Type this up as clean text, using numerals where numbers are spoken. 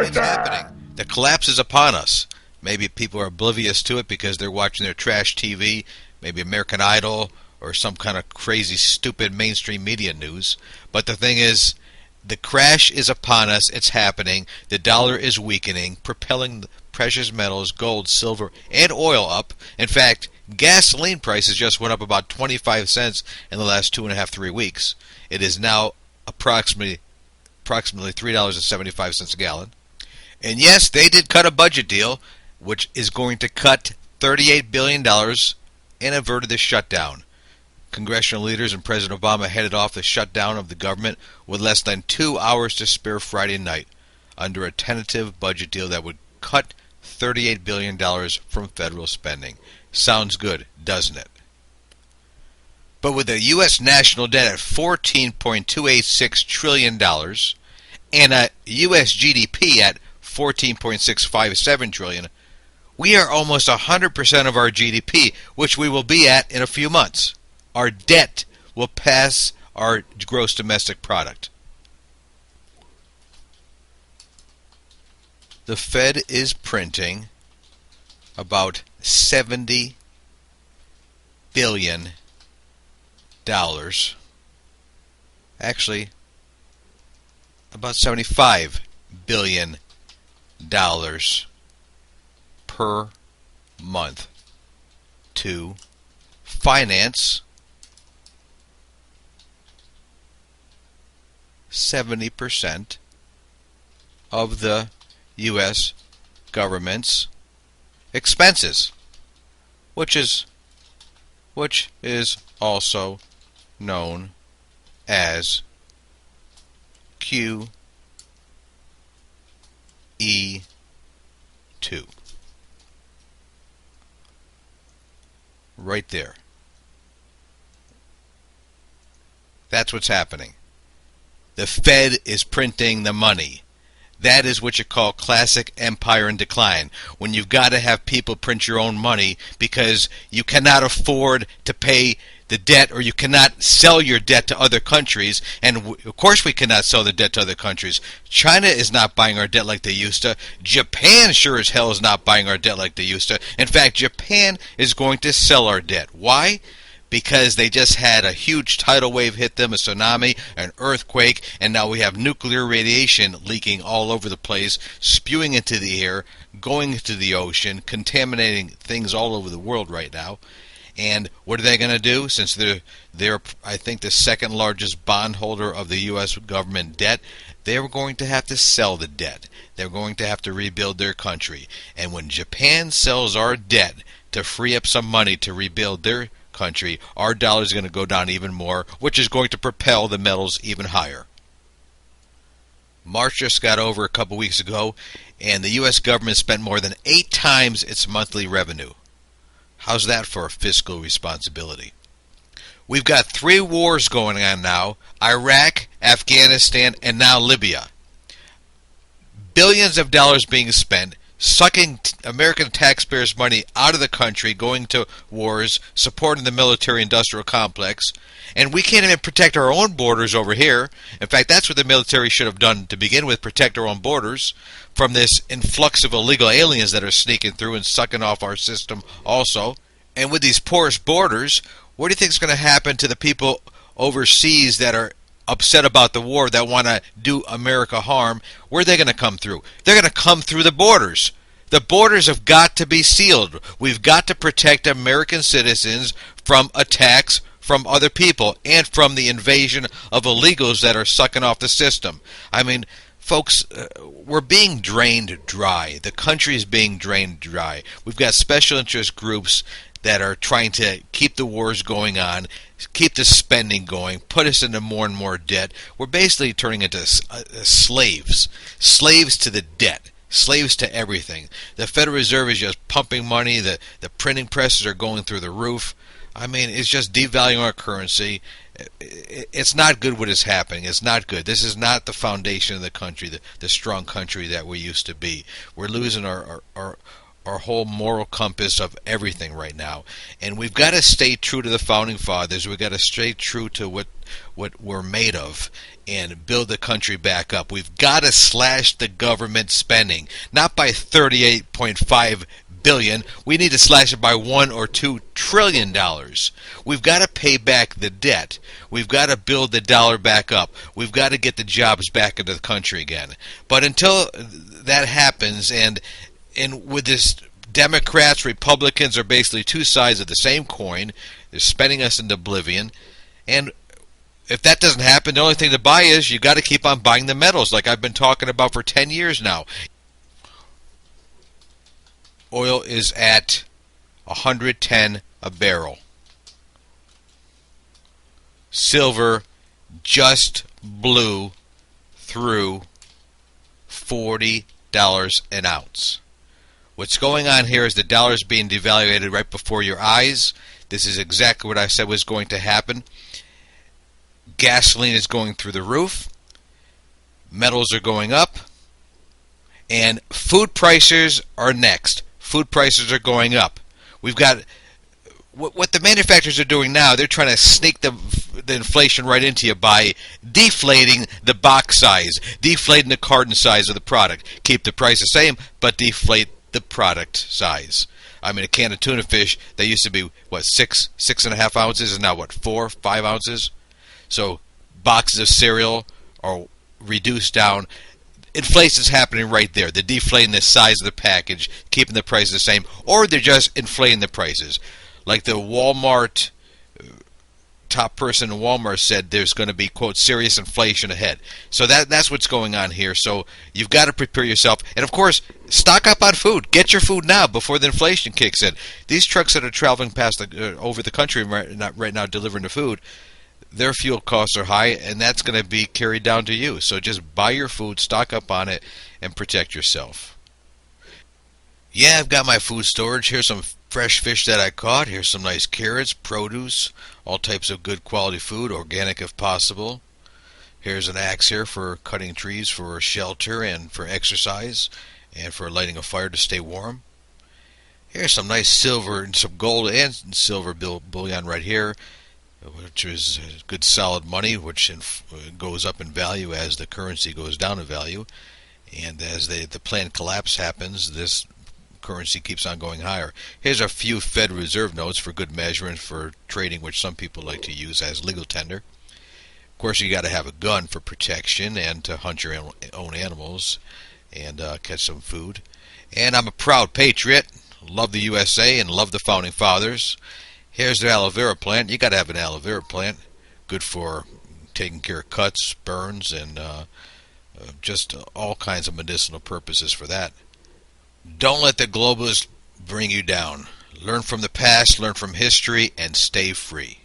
It's happening. The collapse is upon us. Maybe people are oblivious to it because they're watching their trash TV, maybe American Idol, or some kind of crazy, stupid mainstream media news. But the thing is, the crash is upon us. It's happening. The dollar is weakening, propelling precious metals, gold, silver, and oil up. In fact, gasoline prices just went up about 25 cents in the last 2.5, 3 weeks. It is now approximately $3.75 a gallon. And yes, they did cut a budget deal, which is going to cut $38 billion and averted the shutdown. Congressional leaders and President Obama headed off the shutdown of the government with less than 2 hours to spare Friday night under a tentative budget deal that would cut $38 billion from federal spending. Sounds good, doesn't it? But with the U.S. national debt at $14.286 trillion and a U.S. GDP at $14.657 trillion, we are almost 100% of our GDP, which we will be at in a few months. Our debt will pass our gross domestic product. The Fed is printing about $70 billion. Actually, about $75 billion per month to finance 70% of the U.S. government's expenses, which is also known as QE2. Right there. That's what's happening. The Fed is printing the money. That is what you call classic empire in decline, when you've got to have people print your own money because you cannot afford to pay the debt, or you cannot sell your debt to other countries. And of course we cannot sell the debt to other countries. China is not buying our debt like they used to. Japan sure as hell is not buying our debt like they used to. In fact, Japan is going to sell our debt. Why? Because they just had a huge tidal wave hit them, a tsunami, an earthquake, and now we have nuclear radiation leaking all over the place, spewing into the air, going into the ocean, contaminating things all over the world right now. And what are they going to do? Since they're I think the second largest bondholder of the U.S. government debt, they're going to have to sell the debt. They're going to have to rebuild their country. And when Japan sells our debt to free up some money to rebuild their country, our dollar is going to go down even more, which is going to propel the metals even higher. March just got over a couple weeks ago, and the U.S. government spent more than 8 times its monthly revenue. How's that for fiscal responsibility? We've got 3 wars going on now: Iraq, Afghanistan, and now Libya. Billions of dollars being spent, sucking American taxpayers' money out of the country, going to wars, supporting the military-industrial complex, and we can't even protect our own borders over here. In fact, that's what the military should have done to begin with, protect our own borders from this influx of illegal aliens that are sneaking through and sucking off our system also. And with these porous borders, what do you think is going to happen to the people overseas that are upset about the war, that want to do America harm? Where are they going to come through? They're going to come through the borders. The borders have got to be sealed. We've got to protect American citizens from attacks from other people and from the invasion of illegals that are sucking off the system. I mean, folks, we're being drained dry. The country is being drained dry. We've got special interest groups that are trying to keep the wars going on, keep the spending going, put us into more and more debt. We're basically turning into slaves to the debt, slaves to everything. The Federal Reserve is just pumping money. The printing presses are going through the roof. I mean, it's just devaluing our currency. It's not good what is happening. It's not good. This is not the foundation of the country, the strong country that we used to be. We're losing our our whole moral compass of everything right now. And we've got to stay true to the founding fathers. We've got to stay true to what we're made of and build the country back up. We've got to slash the government spending, not by 38.5 billion. We need to slash it by $1 or $2 trillion. We've got to pay back the debt. We've got to build the dollar back up. We've got to get the jobs back into the country again. But until that happens, and with this, Democrats, Republicans are basically two sides of the same coin. They're spending us into oblivion. And if that doesn't happen, the only thing to buy is you got to keep on buying the metals like I've been talking about for 10 years now. Oil is at 110 a barrel. Silver just blew through $40 an ounce. What's going on here is the dollar is being devaluated right before your eyes. This is exactly what I said was going to happen. Gasoline is going through the roof. Metals are going up. And food prices are next. Food prices are going up. We've got what the manufacturers are doing now. They're trying to sneak the inflation right into you by deflating the box size, deflating the carton size of the product. Keep the price the same, but deflate the product size. I mean, a can of tuna fish that used to be what, 6.5 ounces is now what, 4, 5 ounces. So boxes of cereal are reduced down. Inflation's happening right there. They're deflating the size of the package, keeping the price the same, or they're just inflating the prices. Like the Walmart top person in Walmart said, there's going to be, quote, serious inflation ahead. So that's what's going on here. So you've got to prepare yourself. And, of course, stock up on food. Get your food now before the inflation kicks in. These trucks that are traveling past over the country right now delivering the food, their fuel costs are high, and that's going to be carried down to you. So just buy your food, stock up on it, and protect yourself. Yeah, I've got my food storage. Here's some fresh fish that I caught. Here's some nice carrots, produce, all types of good quality food, organic if possible. Here's an axe here for cutting trees for shelter and for exercise and for lighting a fire to stay warm. Here's some nice silver and some gold and silver bullion right here, which is good solid money, which goes up in value as the currency goes down in value. And as the planned collapse happens, this currency keeps on going higher. Here's a few Fed Reserve notes for good measure and for trading, which some people like to use as legal tender. Of course, you got to have a gun for protection and to hunt your own animals and catch some food. And I'm a proud patriot. Love the USA and love the founding fathers. Here's the aloe vera plant. You got to have an aloe vera plant. Good for taking care of cuts, burns, and just all kinds of medicinal purposes for that. Don't let the globalists bring you down. Learn from the past, learn from history, and stay free.